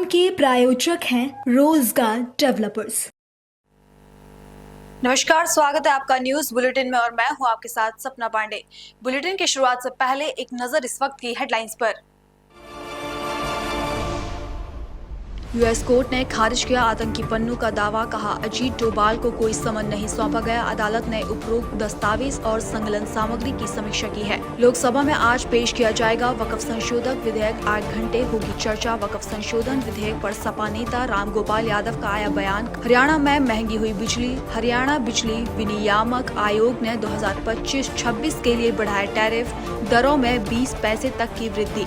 के प्रायोजक हैं रोजगार डेवलपर्स। नमस्कार, स्वागत है आपका न्यूज बुलेटिन में और मैं हूं आपके साथ सपना पांडे। बुलेटिन की शुरुआत से पहले एक नजर इस वक्त की हेडलाइंस पर। यूएस कोर्ट ने खारिज किया आतंकी पन्नू का दावा, कहा अजीत डोभाल को कोई समन नहीं सौंपा गया। अदालत ने उपरोक्त दस्तावेज और संकलन सामग्री की समीक्षा की है। लोकसभा में आज पेश किया जाएगा वक्फ संशोधक विधेयक, 8 घंटे होगी चर्चा। वक्फ संशोधन विधेयक पर सपा नेता राम गोपाल यादव का आया बयान। हरियाणा में महंगी हुई बिजली, हरियाणा बिजली विनियामक आयोग ने 2025-26 के लिए बढ़ाए टैरिफ, दरों में 20 पैसे तक की वृद्धि।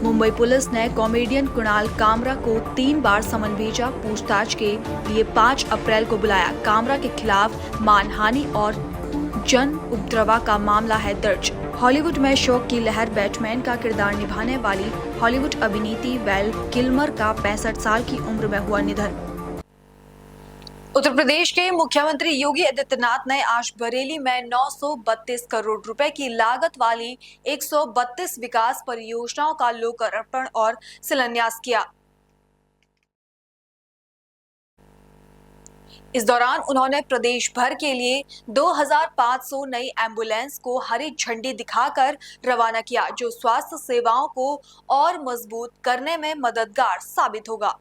मुंबई पुलिस ने कॉमेडियन कुणाल कामरा को 3 बार समन भेजा, पूछताछ के लिए 5 अप्रैल को बुलाया। कामरा के खिलाफ मानहानि और जन उपद्रव का मामला है दर्ज। हॉलीवुड में शोक की लहर, बैटमैन का किरदार निभाने वाली हॉलीवुड अभिनेत्री वैल किल्मर का 65 साल की उम्र में हुआ निधन। उत्तर प्रदेश के मुख्यमंत्री योगी आदित्यनाथ ने आज बरेली में 932 करोड़ रुपए की लागत वाली 132 विकास परियोजनाओं का लोकार्पण और शिलान्यास किया। इस दौरान उन्होंने प्रदेश भर के लिए 2500 नई एम्बुलेंस को हरी झंडी दिखाकर रवाना किया, जो स्वास्थ्य सेवाओं को और मजबूत करने में मददगार साबित होगा।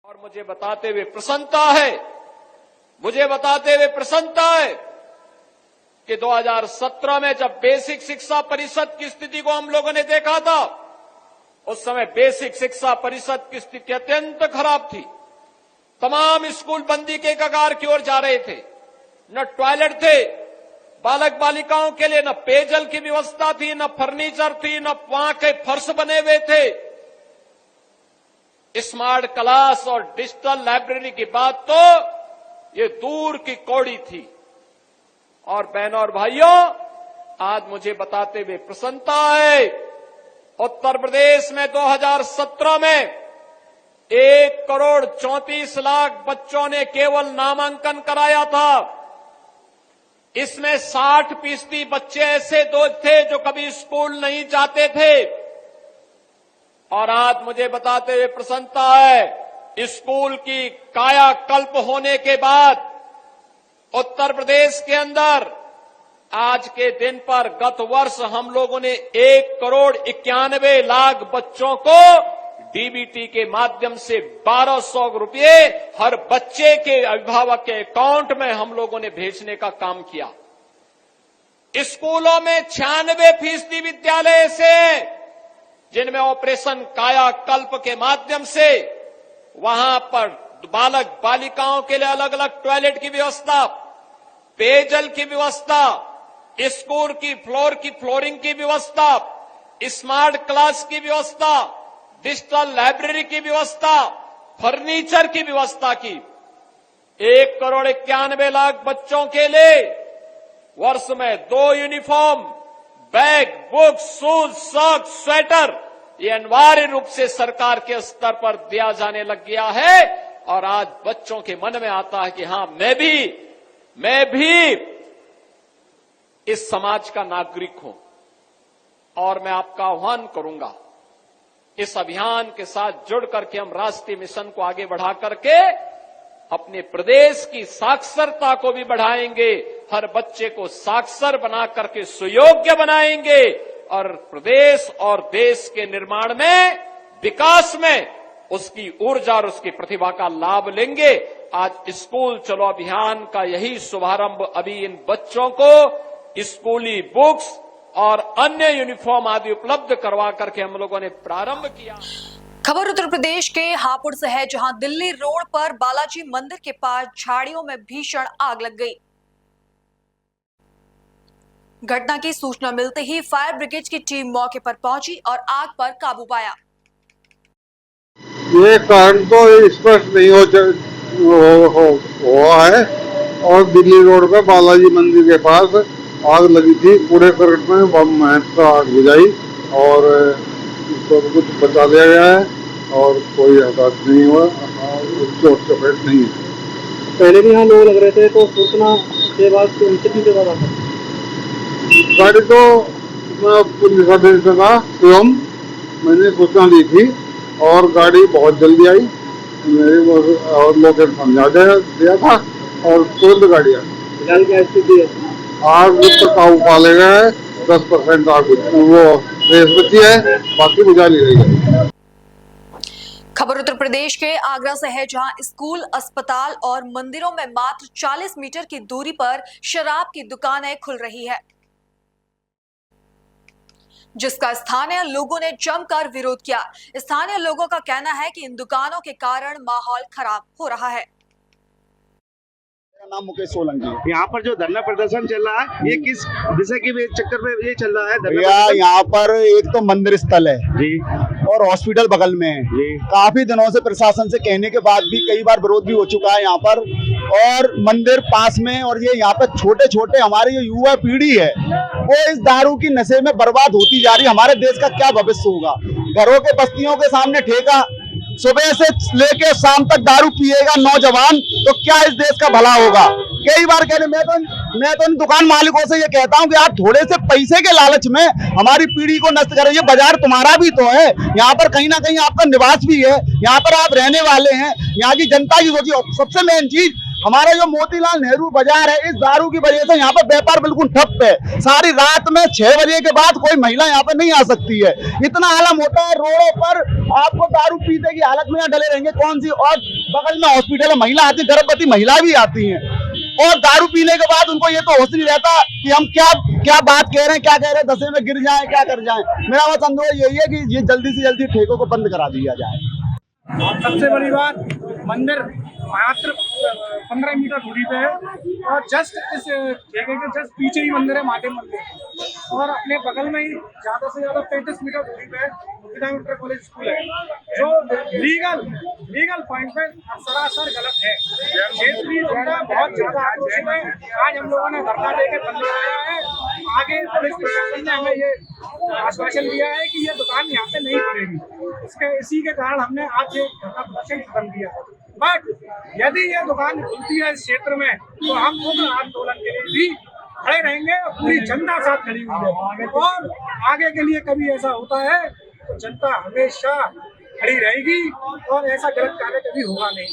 और मुझे बताते हुए प्रसन्नता है कि 2017 में जब बेसिक शिक्षा परिषद की स्थिति को हम लोगों ने देखा था, उस समय बेसिक शिक्षा परिषद की स्थिति अत्यंत खराब थी। तमाम स्कूल बंदी के कगार की ओर जा रहे थे। न टॉयलेट थे बालक बालिकाओं के लिए, न पेयजल की व्यवस्था थी, न फर्नीचर थी, न वहां के फर्श बने हुए थे। स्मार्ट क्लास और डिजिटल लाइब्रेरी की बात तो ये दूर की कौड़ी थी। और बहनों और भाइयों, आज मुझे बताते हुए प्रसन्नता है, उत्तर प्रदेश में 2017 में 1,34,00,000 बच्चों ने केवल नामांकन कराया था। इसमें 60% बच्चे ऐसे थे जो कभी स्कूल नहीं जाते थे। और आज मुझे बताते हुए प्रसन्नता है, स्कूल की कायाकल्प होने के बाद उत्तर प्रदेश के अंदर आज के दिन पर गत वर्ष हम लोगों ने 1,91,00,000 बच्चों को डीबीटी के माध्यम से 1,200 रुपये हर बच्चे के अभिभावक के अकाउंट में हम लोगों ने भेजने का काम किया। स्कूलों में 96% विद्यालय ऐसे हैं जिनमें ऑपरेशन कायाकल्प के माध्यम से वहां पर बालक बालिकाओं के लिए अलग अलग टॉयलेट की व्यवस्था, पेयजल की व्यवस्था, स्कूल की फ्लोरिंग की व्यवस्था, स्मार्ट क्लास की व्यवस्था, डिजिटल लाइब्रेरी की व्यवस्था, फर्नीचर की व्यवस्था की। 1,91,00,000 बच्चों के लिए वर्ष में 2 uniform, bag, book, shoes, socks, sweater, ये अनिवार्य रूप से सरकार के स्तर पर दिया जाने लग गया है। और आज बच्चों के मन में आता है कि हां, मैं भी इस समाज का नागरिक हूं। और मैं आपका आह्वान करूंगा, इस अभियान के साथ जुड़ करके हम राष्ट्रीय मिशन को आगे बढ़ा करके अपने प्रदेश की साक्षरता को भी बढ़ाएंगे, हर बच्चे को साक्षर बना करके सुयोग्य बनाएंगे और प्रदेश और देश के निर्माण में, विकास में उसकी ऊर्जा और उसकी प्रतिभा का लाभ लेंगे। आज स्कूल चलो अभियान का यही शुभारंभ अभी इन बच्चों को स्कूली बुक्स और अन्य यूनिफॉर्म आदि उपलब्ध करवा करके हम लोगों ने प्रारंभ किया। खबर उत्तर प्रदेश के हापुड़ से है, जहां दिल्ली रोड पर बालाजी मंदिर के पास झाड़ियों में भीषण आग लग गई। घटना की सूचना मिलते ही फायर ब्रिगेड की टीम मौके पर पहुंची और आग पर काबू पाया। ये कारण तो स्पष्ट नहीं हुआ है। और दिल्ली रोड पे बालाजी मंदिर के पास आग लगी थी। पूरे करंट में मेहनत से आग बुझाई और सब कुछ बचा दिया गया है और कोई हताहत नहीं हुआ, चोट चपेट नहीं है। पहले भी यहाँ लोग लग रहे थे, तो सूचना के बाद कितनी देर बाद आता? गाड़ी तो मैं पुलिस अधीक्षक था एवं मैंने सूचना दी थी और गाड़ी बहुत जल्दी आई, मेरे और लोकेशन समझा दिया था और तुरंत गाड़ी आई। फिलहाल क्या स्थिति है? आग पर काबू पा ले गया है, 10% आग वो रेस बची है, बाकी बुझा ली गई है। खबर उत्तर प्रदेश के आगरा से है, जहां स्कूल, अस्पताल और मंदिरों में मात्र 40 मीटर की दूरी पर शराब की दुकानें खुल रही है, जिसका स्थानीय लोगों ने जमकर विरोध किया। स्थानीय लोगों का कहना है कि इन दुकानों के कारण माहौल खराब हो रहा है। मेरा नाम मुकेश सोलंकी है। यहाँ पर जो धरना प्रदर्शन चल रहा है, ये किस विषय के चक्कर में ये चल रहा है धरना भैया प्रदर्शन? यहाँ पर एक तो मंदिर स्थल है जी और हॉस्पिटल बगल में है। जी काफी दिनों से प्रशासन से कहने के बाद भी कई बार विरोध भी हो चुका है यहाँ पर, और मंदिर पास में, और ये यहाँ पर छोटे छोटे हमारी जो युवा पीढ़ी है वो इस दारू की नशे में बर्बाद होती जा रही है। हमारे देश का क्या भविष्य होगा? घरों के बस्तियों के सामने ठेका, सुबह से लेके शाम तक दारू पिएगा नौजवान, तो क्या इस देश का भला होगा? कई बार कहने मैं तो इन दुकान मालिकों से ये कहता हूँ कि आप थोड़े से पैसे के लालच में हमारी पीढ़ी को नष्ट करें। ये बाजार तुम्हारा भी तो है, यहाँ पर कहीं ना कहीं आपका निवास भी है, यहाँ पर आप रहने वाले हैं, यहाँ की जनता की सोचिए। सबसे मेन चीज हमारा जो मोतीलाल नेहरू बाजार है, इस दारू की वजह से यहाँ पर व्यापार बिल्कुल ठप है। सारी रात में 6 बजे के बाद कोई महिला यहाँ पर नहीं आ सकती है। इतना आलम होता है, रोडों पर आपको दारू पीते की हालत में यहाँ डले रहेंगे कौन सी, और बगल में हॉस्पिटल है, महिला आती, गर्भवती महिला भी आती है, और दारू पीने के बाद उनको ये तो होश नहीं रहता कि हम क्या बात कह रहे हैं, क्या कह रहे हैं, दशे में गिर जाएं, क्या कर जाएं। मेरा बस अनुरोध यही है कि ये जल्दी से जल्दी ठेकों को बंद करा दिया जाए। सबसे बड़ी बात, मंदिर मात्र 15 मीटर दूरी पे है और जस्ट इस जगह के जस्ट पीछे ही मंदिर है, महादेव मंदिर, और अपने बगल में ही ज्यादा से ज्यादा 35 मीटर दूरी पे विद्या इंटर कॉलेज स्कूल है, जो लीगल पॉइंट पे सरासर गलत है। क्षेत्रीय जनता बहुत ज्यादा आक्रोशित है। आज हम लोगों ने धरना देके बंद कराया है। आगे पुलिस प्रशासन ने हमें ये आश्वासन दिया है कि ये दुकान यहाँ पे नहीं खुलेगी। इसी के कारण हमने आज ये धरना प्रदर्शन खत्म किया। बट यदि ये दुकान खुलती है इस क्षेत्र में, तो हम खुद आंदोलन के लिए भी खड़े रहेंगे और पूरी जनता साथ खड़ी हुई है। और आगे के लिए कभी ऐसा होता है तो जनता हमेशा खड़ी रहेगी और ऐसा गलत कार्य कभी होगा नहीं।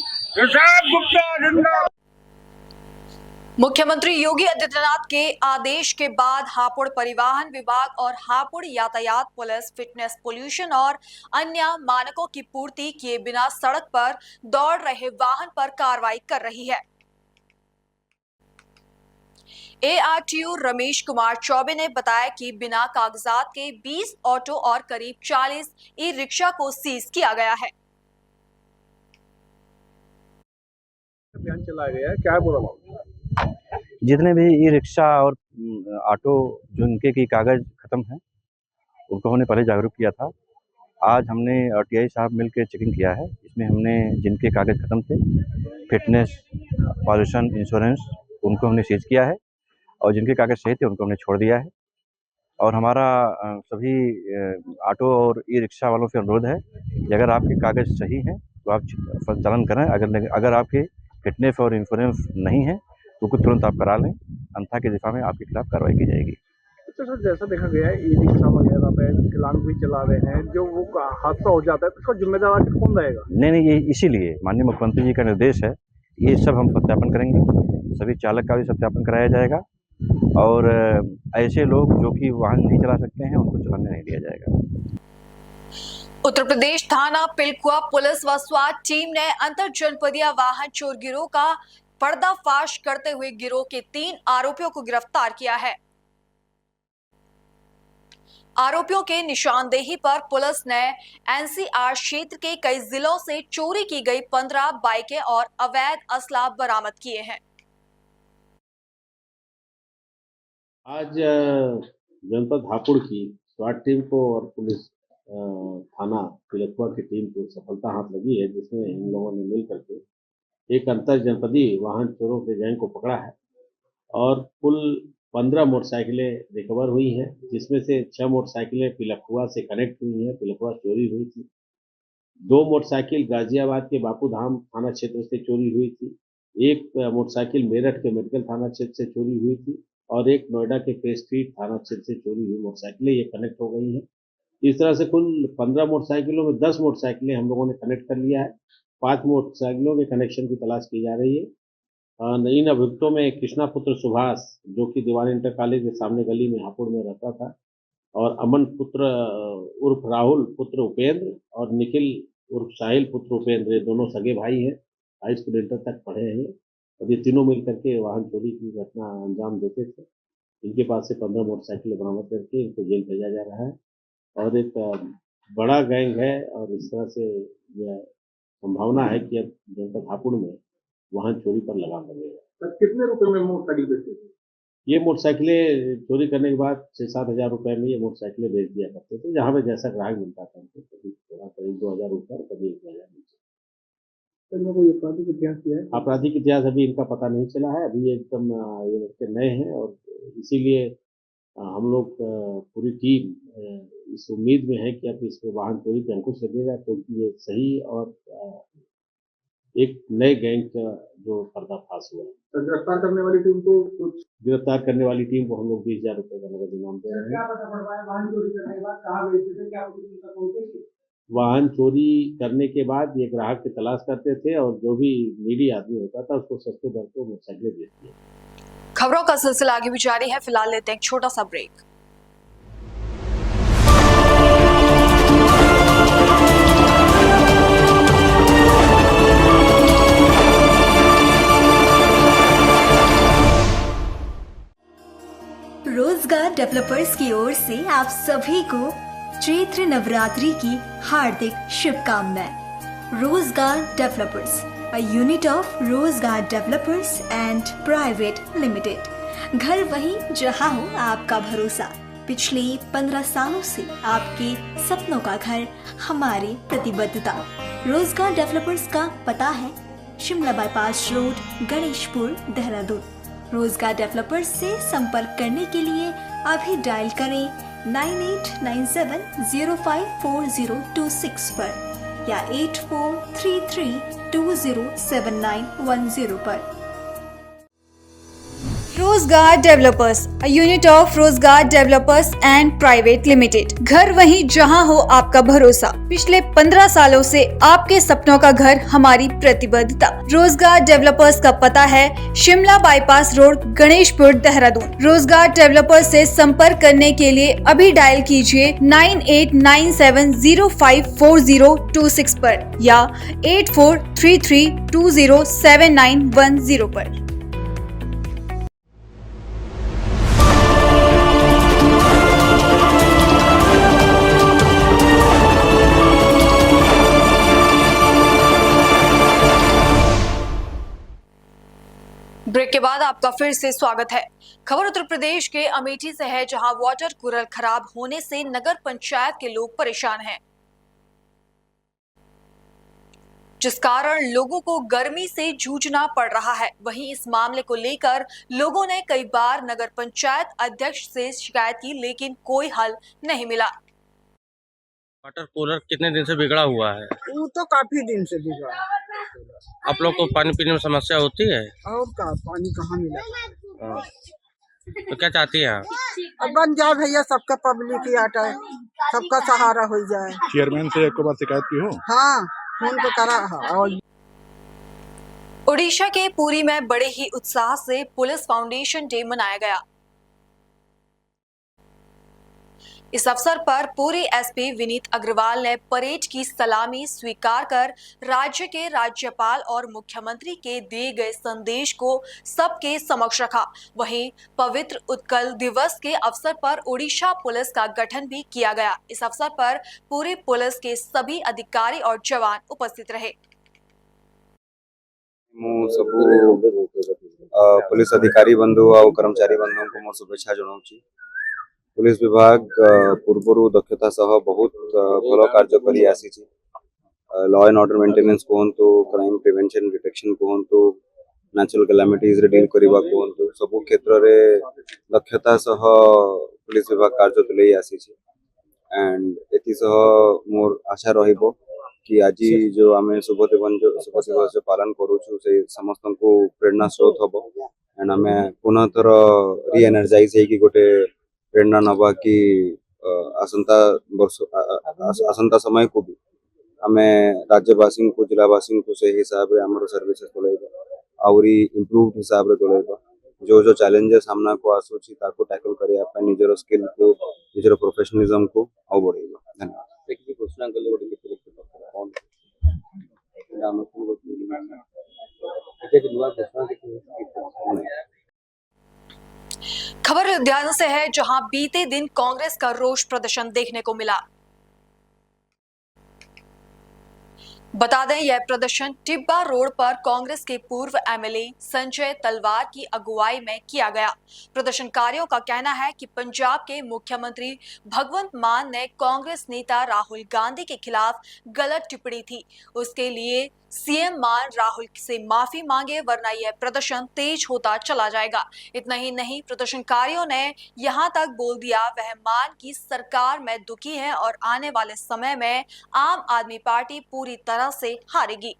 मुख्यमंत्री योगी आदित्यनाथ के आदेश के बाद हापुड़ परिवहन विभाग और हापुड़ यातायात पुलिस फिटनेस, पोल्यूशन और अन्य मानकों की पूर्ति किए बिना सड़क पर दौड़ रहे वाहन पर कार्रवाई कर रही है। ARTO रमेश कुमार चौबे ने बताया कि बिना कागजात के 20 ऑटो और करीब 40 ई-रिक्शा को सीज किया गया है। अभियान चलाया गया है, क्या है पूरा? जितने भी ई रिक्शा और ऑटो जिनके की कागज़ ख़त्म है, उनको हमने पहले जागरूक किया था। आज हमने RTI साहब मिल के चेकिंग किया है। इसमें हमने जिनके कागज़ ख़त्म थे, फिटनेस, पॉल्यूशन, इंश्योरेंस, उनको हमने सीज किया है, और जिनके कागज़ सही थे उनको हमने छोड़ दिया है। और हमारा सभी ऑटो और ई रिक्शा वालों से अनुरोध है कि अगर आपके कागज़ सही हैं तो आप चालान करें। अगर आपके फिटनेस और इंश्योरेंस नहीं है तो कुछ तुरंत आप करा लें, अन्यथा की दिशा में आपके खिलाफ कार्रवाई की जाएगी। तो सर, जैसा देखा गया है ई रिक्शा वगैरह पे चालान भी चला रहे हैं, जो वो हादसा हो जाता है तो उसका जिम्मेदार आखिर कौन रहेगा? नहीं, ये इसीलिए माननीय मुख्यमंत्री जी का निर्देश है, ये सब हम सत्यापन करेंगे। सभी चालक का भी सत्यापन कराया जाएगा, और ऐसे लोग जो कि वाहन नहीं चला सकते हैं उनको चलाने नहीं दिया जाएगा। उत्तर प्रदेश थाना पिलखुआ पुलिस व स्वाट टीम ने अंतर जनपदीय वाहन चोर गिरोह का पर्दाफाश करते हुए गिरोह के 3 आरोपियों को गिरफ्तार किया है। आरोपियों के निशानदेही पर पुलिस ने NCR क्षेत्र के कई जिलों से चोरी की गई 15 बाइकें और अवैध असला बरामद किए हैं। आज जनपद हापुड़ की स्वाट टीम को और पुलिस थाना पिलखुआ की टीम को सफलता हाथ लगी है, जिसमें इन लोगों ने मिल करके एक अंतर जनपदीय वाहन चोरों के गैंग को पकड़ा है, और कुल 15 मोटरसाइकिलें रिकवर हुई हैं, जिसमें से 6 मोटरसाइकिलें पिलखुआ से कनेक्ट हुई हैं, पिलखुआ चोरी हुई थी। 2 मोटरसाइकिल गाजियाबाद के बापू धाम थाना क्षेत्र से चोरी हुई थी। एक मोटरसाइकिल मेरठ के मेडिकल थाना क्षेत्र से चोरी हुई थी, और एक नोएडा के फेस स्ट्रीट थाना क्षेत्र से चोरी हुई मोटरसाइकिलें ये कनेक्ट हो गई हैं। इस तरह से कुल 15 मोटरसाइकिलों में 10 मोटरसाइकिलें हम लोगों ने कनेक्ट कर लिया है। 5 मोटरसाइकिलों के कनेक्शन की तलाश की जा रही है। इन अभियुक्तों में कृष्णा पुत्र सुभाष, जो कि दीवान इंटर कॉलेज के सामने गली में हापुड़ में रहता था, और अमन पुत्र उर्फ राहुल पुत्र उपेंद्र, और निखिल उर्फ साहिल पुत्र उपेंद्र, ये दोनों सगे भाई हैं, हाई स्कूल इंटर तक पढ़े हैं। अब ये तीनों मिल करके वाहन चोरी की घटना अंजाम देते थे। इनके पास से 15 मोटरसाइकिलें बरामद करके इनको जेल भेजा जा रहा है। और एक बड़ा गैंग है, और इस तरह से यह संभावना है कि अब जनपद हापुड़ में वाहन चोरी पर लगाम लगेगा। कितने रुपए में मोटरसाइकिल बेचते थे? ये मोटरसाइकिलें चोरी करने के बाद 6-7 हज़ार रुपए में ये मोटरसाइकिलें बेच दिया करते थे, जहाँ पे जैसा ग्राहक मिलता था उनको, कभी थोड़ा करीब 2,000 ऊपर, कभी 1,000 नीचे। इनका कोई आपराधिक इतिहास किया है? आपराधिक इतिहास अभी इनका पता नहीं चला है। अभी एकदम ये लड़के नए हैं, और इसीलिए हम लोग पूरी टीम इस उम्मीद में है कि अब इस पे वाहन चोरी पे अंकुश लगेगा, क्योंकि ये सही और एक नए गैंग का जो पर्दाफाश हुआ है। तो गिरफ्तार करने वाली टीम को कुछ गिरफ्तार करने वाली टीम को हम लोग 20,000 रुपए का नगद इनाम दे रहे हैं। क्या पता पड़ पाया वाहन चोरी करने के बाद कहाँ बेचते थे, क्या कुछ उनका पहुंचे? वाहन चोरी करने के बाद ये ग्राहक की तलाश करते थे, और जो भी नीडी आदमी होता था उसको सस्ते दर पर मोटरसाइकिलें बेच दिया। खबरों का सिलसिला आगे भी जारी है। फिलहाल लेते हैं एक छोटा सा ब्रेक। रोजगार डेवलपर्स की ओर से आप सभी को चैत्र नवरात्रि की हार्दिक शुभकामनाएं। रोजगार डेवलपर्स, अ यूनिट ऑफ रोजगार डेवलपर्स एंड प्राइवेट लिमिटेड। घर वहीं जहां हो आपका भरोसा। पिछले 15 सालों से आपके सपनों का घर हमारी प्रतिबद्धता। रोजगार डेवलपर्स का पता है शिमला बाईपास रोड, गणेशपुर, देहरादून। रोजगार डेवलपर्स से संपर्क करने के लिए अभी डायल करें 9897054026 पर या 8433207910 पर। रोजगार डेवलपर्स, अ यूनिट ऑफ रोजगार डेवलपर्स एंड प्राइवेट लिमिटेड। घर वहीं जहां हो आपका भरोसा। पिछले 15 सालों से आपके सपनों का घर हमारी प्रतिबद्धता। रोजगार डेवलपर्स का पता है शिमला बाईपास रोड, गणेशपुर, देहरादून। रोजगार डेवलपर्स से संपर्क करने के लिए अभी डायल कीजिए 9897054026 पर या 8433207910 पर। ब्रेक के बाद आपका फिर से स्वागत है। खबर उत्तर प्रदेश के अमेठी से है, जहां वाटर कूलर खराब होने से नगर पंचायत के लोग परेशान हैं, जिस कारण लोगों को गर्मी से जूझना पड़ रहा है। वहीं इस मामले को लेकर लोगों ने कई बार नगर पंचायत अध्यक्ष से शिकायत की, लेकिन कोई हल नहीं मिला। वाटर कूलर कितने दिन से बिगड़ा हुआ है? वो तो काफी दिन से बिगड़ा है। आप लोग को पानी पीने में समस्या होती है? और का पानी कहाँ मिला? तो क्या चाहती हैं आप? अब बन जाए भैया, सबका पब्लिक ही आटा है, सबका सहारा हो जाए। चेयरमैन से एक बार शिकायत की हो? हाँ, फोन पे करा। और ओडिशा के पुरी में बड़े ही उत्साह से पुलिस फाउंडेशन डे मनाया गया। इस अवसर पर पुरी एसपी विनीत अग्रवाल ने परेड की सलामी स्वीकार कर राज्य के राज्यपाल और मुख्यमंत्री के दिए गए संदेश को सबके समक्ष रखा। वहीं पवित्र उत्कल दिवस के अवसर पर ओडिशा पुलिस का गठन भी किया गया। इस अवसर पर पूरी पुलिस के सभी अधिकारी और जवान उपस्थित रहे। पुलिस अधिकारी बंधु और कर्मचारी बंधु को मोर शुभेच्छा जनाऊँ। पुलिस विभाग पूर्वरु दक्षता सह बहुत भल कार्य करी आसी। लॉ एंड ऑर्डर मेंटेनेंस कहतु, क्राइम प्रिवेंशन डिटेक्शन कहतु, नेचुरल कैलामिटीज रे डील करबा कहतु, सब क्षेत्र रे दक्षता सह पुलिस विभाग कार्य तुले आसी। एंड एति सह मोर आशा रहिबो कि आज जो आमे शुभ दिवस जो पालन करूछु से समस्त को प्रेरणा स्रोत हबो एंड आमे पुनः थर रिएनर्जाइज है कि गोटे प्रेरणा नवा कि आसंता वर्ष आसंता समय को भी आमे राज्यवासी को जिलावासी को से हिसाब रे हमर सर्विसेज तोलेबा आउरी इम्प्रूव्ड हिसाब रे तोलेबा जो जो चैलेंजेस सामना को आसुची ताको टैकल करिया पे निजर स्किल को निजर प्रोफेशनलिज्म को आउ बढ़ेबा। धन्यवाद। देखि घोषणा कले गोटे के कौन नाम को नुआ घोषणा के खबर लुधियाना से है, जहां बीते दिन कांग्रेस का रोष प्रदर्शन देखने को मिला। बता दें, यह प्रदर्शन टिब्बा रोड पर कांग्रेस के पूर्व एमएलए संजय तलवार की अगुवाई में किया गया। प्रदर्शनकारियों का कहना है कि पंजाब के मुख्यमंत्री भगवंत मान ने कांग्रेस नेता राहुल गांधी के खिलाफ गलत टिप्पणी थी, उसके लिए सीएम मान राहुल से माफी मांगे, वरना यह प्रदर्शन तेज होता चला जाएगा। इतना ही नहीं, प्रदर्शनकारियों ने यहां तक बोल दिया वह मान की सरकार में दुखी है और आने वाले समय में आम आदमी पार्टी पूरी तरह से हारेगी।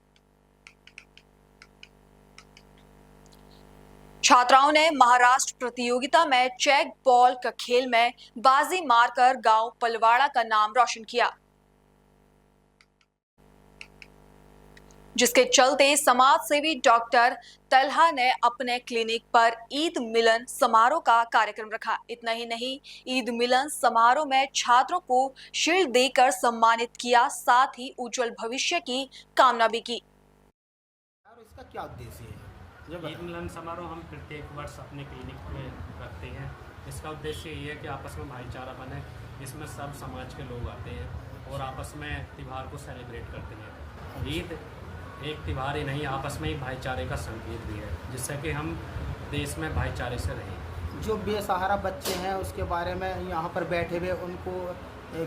छात्राओं ने महाराष्ट्र प्रतियोगिता में चेक बॉल का खेल में बाजी मारकर गांव पलवाड़ा का नाम रोशन किया, जिसके चलते समाज सेवी डॉक्टर तलहा ने अपने क्लिनिक पर ईद मिलन समारोह का कार्यक्रम रखा। इतना ही नहीं, ईद मिलन समारोह में छात्रों को शील्ड देकर सम्मानित किया, साथ ही उज्जवल भविष्य की कामना भी की। इसका क्या उद्देश्य है? ईद मिलन समारोह हम प्रत्येक वर्ष अपने क्लिनिक में रखते हैं। इसका उद्देश्य ये है कि आपस में भाईचारा बने, इसमें सब समाज के लोग आते हैं और आपस में त्यौहार को सेलिब्रेट करते हैं। ईद एक त्यौहार ही नहीं, आपस में ही भाईचारे का संकेत भी है, जिससे कि हम देश में भाईचारे से रहें। जो बेसहारा बच्चे हैं उसके बारे में यहाँ पर बैठे हुए उनको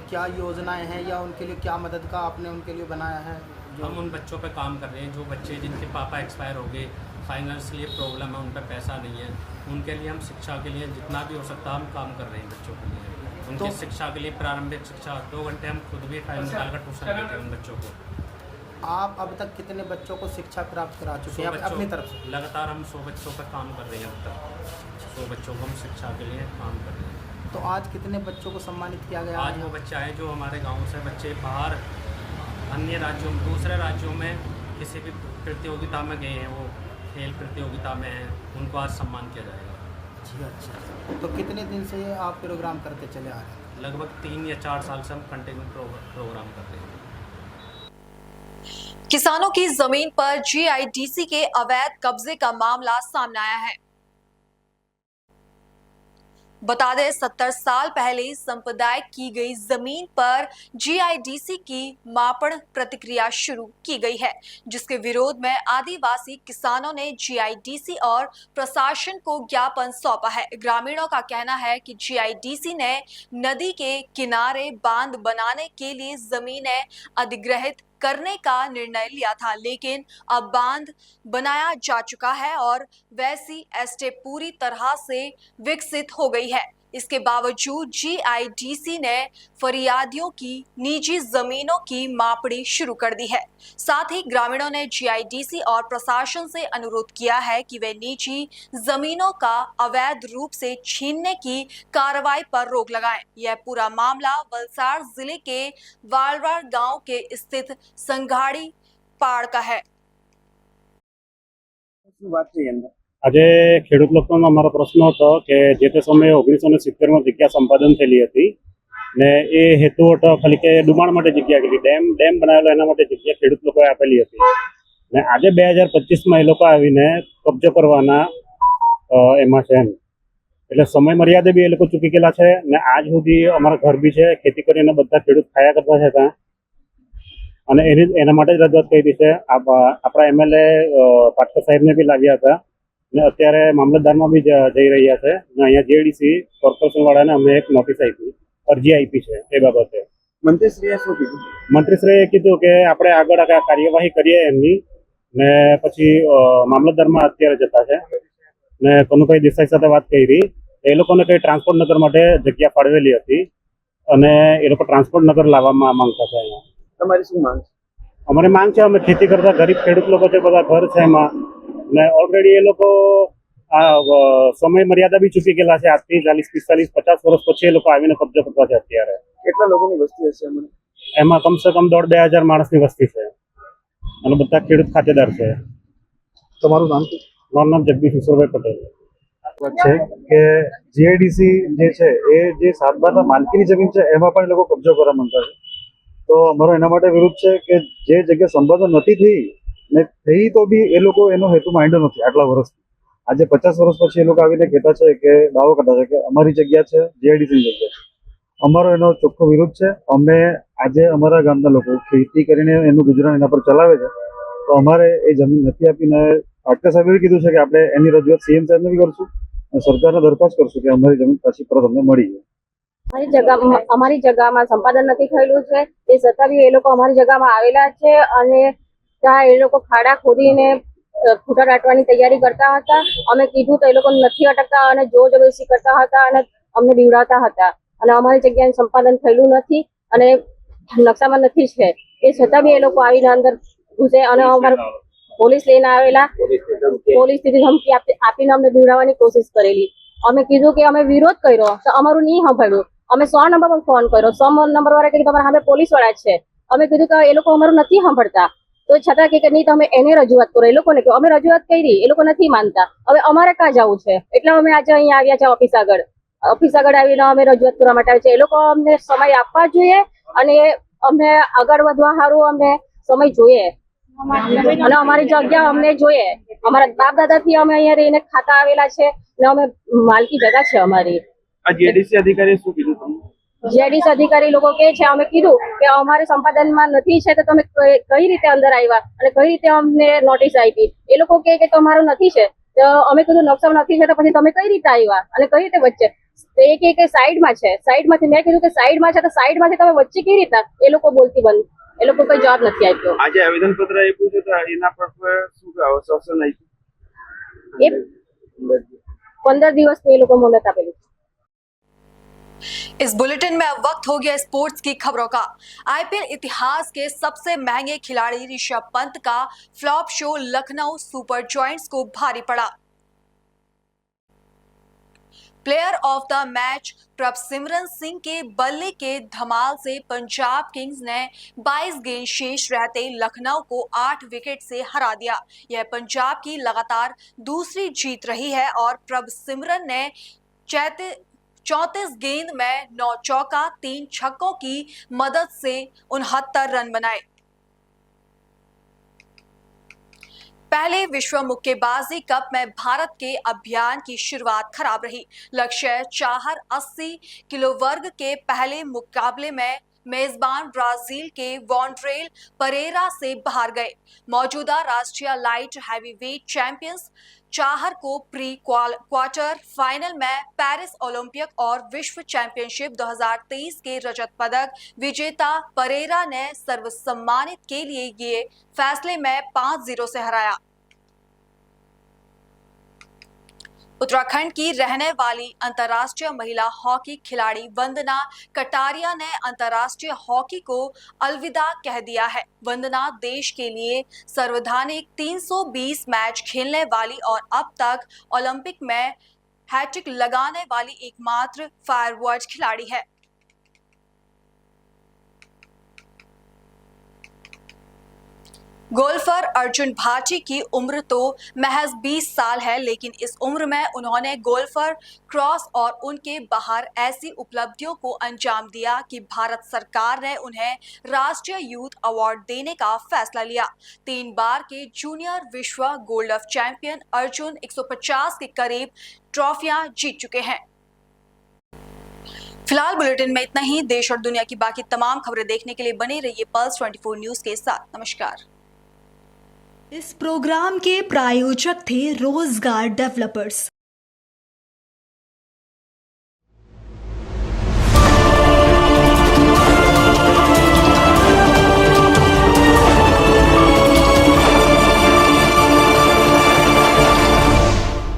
क्या योजनाएं हैं या उनके लिए क्या मदद का आपने उनके लिए बनाया है? हम उन बच्चों पर काम कर रहे हैं, जो बच्चे जिनके पापा एक्सपायर हो गए, फाइनेंशियली प्रॉब्लम है, उन पर पैसा नहीं है, उनके लिए हम शिक्षा के लिए जितना भी हो सकता है हम काम कर रहे हैं बच्चों के लिए। उनकी शिक्षा के लिए प्रारंभिक शिक्षा 2 घंटे हम खुद भी टाइम निकाल कर ट्यूशन देते हैं उन बच्चों को। आप अब तक कितने बच्चों को शिक्षा प्राप्त करा चुके हैं अपनी तरफ से? लगातार हम 100 बच्चों पर काम कर रहे हैं। अब तक 100 बच्चों को हम शिक्षा के लिए काम कर रहे हैं। तो आज कितने बच्चों को सम्मानित किया गया? आज वो बच्चे आए जो हमारे गांव से बच्चे बाहर अन्य राज्यों में, दूसरे राज्यों में किसी भी प्रतियोगिता में गए हैं, वो खेल प्रतियोगिता में हैं, उनको आज सम्मान किया जाएगा। जी अच्छा। तो कितने दिन से आप प्रोग्राम करते चले आ रहे हैं? लगभग 3 या 4 साल से हम कंटिन्यू प्रोग्राम करते हैं। किसानों की जमीन पर जीआईडीसी के अवैध कब्जे का मामला सामने आया है। बता दें, 70 साल पहले संप्रदाय की गई जमीन पर जीआईडीसी की मापन प्रक्रिया शुरू की गई है, जिसके विरोध में आदिवासी किसानों ने जीआईडीसी और प्रशासन को ज्ञापन सौंपा है। ग्रामीणों का कहना है कि जीआईडीसी ने नदी के किनारे बांध बनाने के लिए जमीनें अधिग्रहित करने का निर्णय लिया था, लेकिन अब बांध बनाया जा चुका है और वैसी एस्टेट पूरी तरह से विकसित हो गई है। इसके बावजूद जीआईडीसी ने फरियादियों की निजी जमीनों की मापनी शुरू कर दी है। साथ ही ग्रामीणों ने जीआईडीसी और प्रशासन से अनुरोध किया है कि वे निजी जमीनों का अवैध रूप से छीनने की कार्रवाई पर रोक लगाएं। यह पूरा मामला वलसाड़ जिले के वालवाड़ गांव के स्थित संघाड़ी पाड़ का है। આજે ખેડૂત લોકોનો અમારો પ્રશ્ન હતો કે જે તે સમયે 1970માં જગ્યા સંપાદન થયેલી હતી ને એ હેતુ હતો ખાલી કે ડુબાણ માટે જગ્યા કે ડેમ બનાવેલો એના માટે જગ્યા ખેડૂત લોકોએ આપેલી હતી ને આજે 2025માં એ લોકો આવીને કબજો કરવાના એમાં છે એમ એટલે સમય મર્યાદે બી એ લોકો ચૂકી ગયેલા છે ને આજ સુધી અમારા ઘર બી છે, ખેતી કરીને બધા ખેડૂત ખાયા કરતા છે ત્યાં અને એના માટે જ રજૂઆત કરી છે। આપણા એમએલએ પાટકર સાહેબને બી લાવ્યા હતા ને અત્યારે મામલતદારમાં બી જઈ રહ્યા છે ને અહીંયા જીઆઈડીસી કોર્પોરેશન વાળાને અમે એક નોટિસ આપી, અરજી આપી છે એ બાબતે। મંત્રીશ્રીએ શું કીધું? મંત્રીશ્રીએ કીધું કે આપણે આગળ કાર્યવાહી કરીએ એમની ને પછી મામલતદારમાં અત્યારે જતા છે ને કનુભાઈ દેસાઈ સાથે વાત કરી, એ લોકોને કંઈ ટ્રાન્સપોર્ટ નગર માટે જગ્યા ફાળવેલી હતી અને એ લોકો ટ્રાન્સપોર્ટ નગર લાવવા માંગતા છે અહીંયા। તમારી શું માંગ? અમારી માંગ છે અમે ખેતી કરતા ગરીબ ખેડૂત લોકો છે, બધા ઘર છે એમાં ને ઓલરેડી એ લોકો સમય મર્યાદા બી ચૂકી ગયેલા છે. આજથી 40, 45, 50 વર્ષ પછી એ લોકો આવીને કબજો કરવા છે અત્યારે. કેટલા લોકોની વસ્તી હશે એમાં? એમાં કમસે કમ 1,500-2,000 માણસની વસ્તી છે અને બધા ખેડૂત ખાતેદાર છે. તમારું નામ શું? મારું નામ જગદીશ ઈશ્વરભાઈ પટેલ છે કે જીઆઈડીસી જે છે એ જે 7/12 માલકીની જમીન છે એમાં પણ એ લોકો કબજો કરવા માંગતા છે. તો અમારો એના માટે વિરોધ છે કે જે જગ્યા સંપાદન નથી થઈ ને થઈ તો બી એ લોકો એનો હેતુ માંડ્યો નથી આટલા વર્ષથી. આજે 50 વર્ષ પછી એ લોકો આવીને કહેતા છે કે દાવો કરતા છે કે અમારી જગ્યા છે જીઆઈડીસીની જગ્યા છે. અમારો એનો ચોખ્ખો વિરોધ છે. અમે આજે અમારા ગામના લોકો ખેતી કરીને એનું ગુજરાન એના પર ચલાવે છે, તો અમારે એ જમીન નથી આપીને પાટકર સાહેબે કીધું છે કે આપણે એની રજૂઆત સીએમ સાહેબને બી કરશું અને સરકારને દરખાસ્ત કરશું કે અમારી જમીન પાછી પરત અમને મળી જાય. અમારી જગ્યામાં સંપાદન નથી થયેલું છે, એ છતાં બી એ લોકો અમારી જગ્યામાં આવેલા છે અને ત્યાં એ લોકો ખાડા ખોદીને ખૂટા દાટવાની તૈયારી કરતા હતા. અમે કીધું તો એ લોકો નથી અટકતા અને જોર જબરદસ્તી કરતા હતા અને અમને બીવડાવતા હતા અને અમારી જગ્યાએ સંપાદન થયેલું નથી અને નકશામાં નથી છે, એ છતાં બી એ લોકો આવીને અંદર ઘૂસે અને અમારે પોલીસ લઈને આવેલા. પોલીસથી ધમકી આપીને અમને બીવડાવવાની કોશિશ કરેલી. અમે કીધું કે અમે વિરોધ કર્યો તો અમારું નહીં સાંભળ્યું. અમે 100 નંબર પર ફોન કર્યો. 100 નંબર વાળા કે તમારા સામે પોલીસ વાળા છે. અમે કીધું કે એ લોકો અમારું નથી સાંભળતા, તો છતાં કે નહીં તમે એને રજૂઆત કરો. એ લોકોને કહ્યું અમે રજૂઆત કરી, એ લોકો નથી માનતા. હવે અમારે ક્યાં જવું છે? એટલે અમે આજે અહીંયા આવ્યા છે ઓફિસ આગળ. ઓફિસ આગળ આવીને અમે રજૂઆત કરવા માટે આવ્યા છે. એ લોકો અમને સમય આપવા જોઈએ અને અમને આગળ વધવા સારું અમને સમય જોઈએ અને અમારી જગ્યા અમને જોઈએ. અમારા બાપ દાદાથી અમે અહીંયા રહીને ખાતા આવેલા છે ને અમે માલકી જગા છે અમારી. આ જીઆઈડીસી અધિકારી શું કીધું તમને? જીઆઈડીસી અધિકારી લોકો કે છે, અમે કીધું કે અમારે સંપાદનમાં નથી છે તો તમે કઈ રીતે અંદર આવ્યા અને કઈ રીતે અમને નોટિસ આપી? એ લોકો કે તમારું નથી છે, તો અમે કીધું નકશામાં નથી છે તો પછી તમે કઈ રીતે આવ્યા અને કઈ રીતે વચ્ચે? એ કે સાઈડમાં છે. સાઈડમાંથી મેં કીધું કે સાઈડમાં છે તો સાઈડમાંથી તમે વચ્ચે કેવી રીતે? એ લોકો બોલતી બંધ. એ લોકો કોઈ જવાબ નથી આપ્યો. આજે આવેદન પત્ર આપ્યું છે તો એના પર શું આશ્વાસન આપ્યું? એ 15 દિવસની એ લોકો મોહલત આપેલી. इस बुलेटिन में अब वक्त हो गया स्पोर्ट्स की खबरों का। आईपीएल इतिहास के सबसे महंगे खिलाड़ी ऋषभ पंत का flop show Lucknow super joints को भारी पड़ा। Player of the match Prabhsimran Singh के बल्ले के धमाल से पंजाब किंग्स ने 22 गेंद शेष रहते लखनऊ को 8 विकेट से हरा दिया। यह पंजाब की लगातार दूसरी जीत रही है और प्रभसिमरन ने 34 गेंद में 9 चौका 3 छक्कों की मदद से 69 रन बनाए। पहले विश्व मुक्केबाजी कप में भारत के अभियान की शुरुआत खराब रही। लक्ष्य चाहर 80 किलो वर्ग के पहले मुकाबले में मेजबान ब्राजील के वॉन्ड्रेल परेरा से बाहर गए। मौजूदा राष्ट्रीय लाइट हैवीवेट चैंपियंस चाहर को प्री क्वार्टर फाइनल में पेरिस ओलंपिक और विश्व चैंपियनशिप 2023 के रजत पदक विजेता परेरा ने सर्वसम्मानित के लिए ये फैसले में 5-0 से हराया। उत्तराखंड की रहने वाली अंतर्राष्ट्रीय महिला हॉकी खिलाड़ी वंदना कटारिया ने अंतर्राष्ट्रीय हॉकी को अलविदा कह दिया है। वंदना देश के लिए सर्वाधिक 320 मैच खेलने वाली और अब तक ओलंपिक में हैट्रिक लगाने वाली एकमात्र फायरवर्ड खिलाड़ी है। गोल्फर अर्जुन भाटी की उम्र तो महज 20 साल है, लेकिन इस उम्र में उन्होंने गोल्फर क्रॉस और उनके बाहर ऐसी उपलब्धियों को अंजाम दिया कि भारत सरकार ने उन्हें राष्ट्रीय यूथ अवार्ड देने का फैसला लिया। 3 बार के जूनियर विश्व गोल्फ चैंपियन अर्जुन 150 के करीब ट्रॉफियां जीत चुके हैं। फिलहाल बुलेटिन में इतना ही। देश और दुनिया की बाकी तमाम खबरें देखने के लिए बने रहिए पल्स 24 न्यूज के साथ। नमस्कार। इस प्रोग्राम के प्रायोजक थे रोजगार डेवलपर्स।